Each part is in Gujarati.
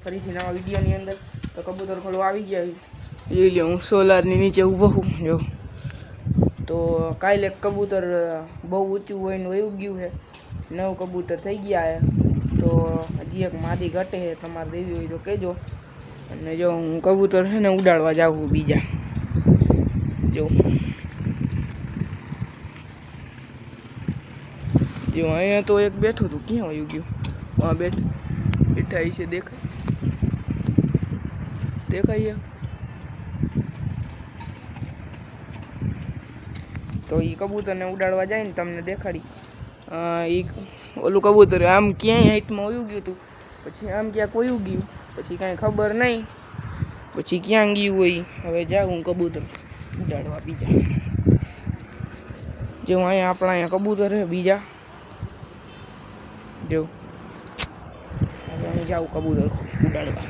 ફરીથી નવા વિડીયોની અંદર. તો કબૂતર ખોલો આવી ગયા જોઈ લો. હું સોલારની નીચે ઊભો છું જો. તો કાલે કબૂતર બહુ ઊંચું હોય ને વયું ગયું છે. 9 કબૂતર થઈ ગયા છે. તો હજી એક માદી ઘટે છે. તમારે દેવી હોય તો કહેજો. અને જો હું કબૂતર છે ને ઉડાડવા જાઉં બીજા જો. જો અહીંયા તો એક બેઠું હતું, ક્યાં વયું ગયું? હા બેઠા છે, દેખાય. તો એ કબૂતરને ઉડાડવા જાય ને તમને દેખાડી. એ ઓલું કબૂતર આમ ક્યાંય હાઈટમાં વયું ગયું હતું, પછી આમ ક્યાંક વયું ગયું, પછી કાંઈ ખબર નહીં, પછી ક્યાં ગયું હોય. હવે જાઉં હું કબૂતર ઉડાડવા બીજા. જો અહીંયા આપણા અહીંયા કબૂતર છે બીજા જો. હવે હું જાઉં કબૂતર ઉડાડવા.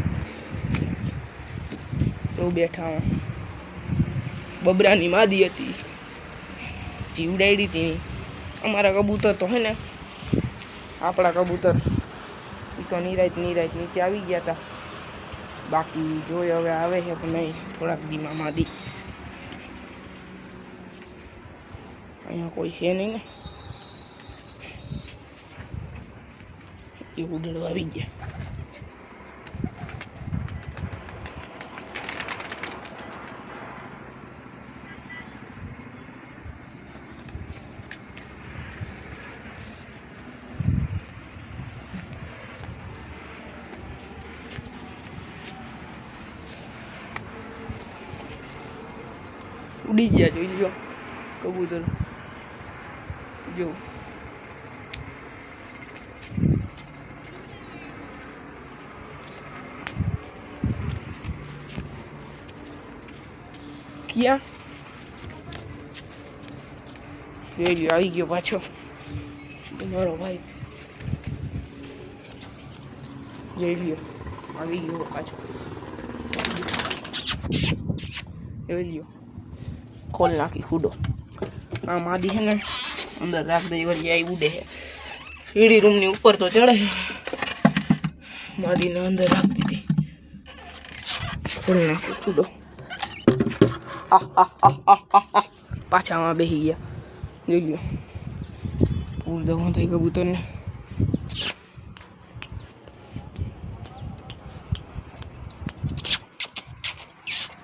તો બેઠા બબરાની માદી હતી, જે ઉડાડી હતી. અમારા કબૂતર તો હે ને, આપણા કબૂતર એ તો નિરાત નીચે આવી ગયા હતા. બાકી જોઈ હવે આવે છે કે નહીં થોડાક દીમાં માદી. અહીંયા કોઈ છે નહીં ને, એ ઉડાડવા આવી ગયા. ઉડી ગયા જોઈ લો કબૂતર જો. ક્યાં જોઈ લો આવી ગયો પાછો મારો ભાઈ. જોઈ લો આવી ગયો પાછો. જોઈ લો ખોલ નાખી ફૂડો. આ માદી છે ને અંદર રાખ દઈ વળી આવી ઉડે છે. સીડી રૂમની ઉપર તો ચડે છે. માદીને અંદર રાખ દીધી. ખોલ નાખી ફૂડો. પાછા આમાં બેસી ગયા જોઈ લો. પૂર દવા થઈ કબૂતરને.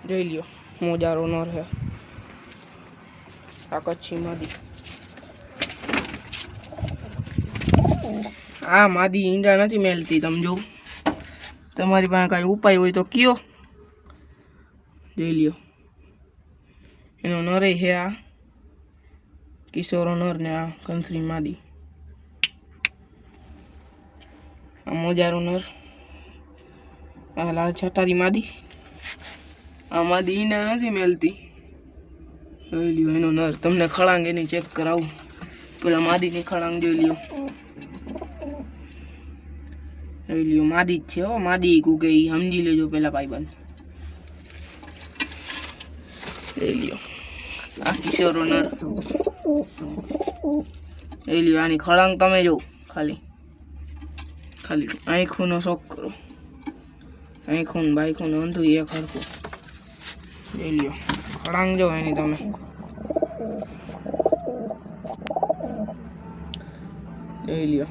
જોઈ લ્યો મોજારો નર છે આ કચ્છી માદી. આ માદી ઈંડા નથી મેલતી. તમે જો તમારી પાસે કાંઈ ઉપાય હોય તો કયો. જોઈ લ્યો એનો નરે છે આ કિશોરો નર ને આ કંસરી માદી. આ મોજારો નર, આ લાલ છટારી માદી. આ માદી ઈંડા નથી મેલતી. જોઈ લ્યો એનો નર. તમને ખળાંગ એની ચેક કરાવું. પેલા માદીની ખળાંગ જોઈ લ્યો. જોઈ લ્યો માદી જ છે હો. માદી કુકે સમજી લેજો પેલા ભાઈબંધ. જોઈ લ્યો આ કિશોરો નર. જોઈ લ્યો આની ખળાંગ તમે જો. ખાલી આંખોનો શોખ કરો. આંખોને બાઈખોને અંધું એક હરખું. જોઈ લ્યો ખળાંગ જો એની તમે. જોઈ લ્યો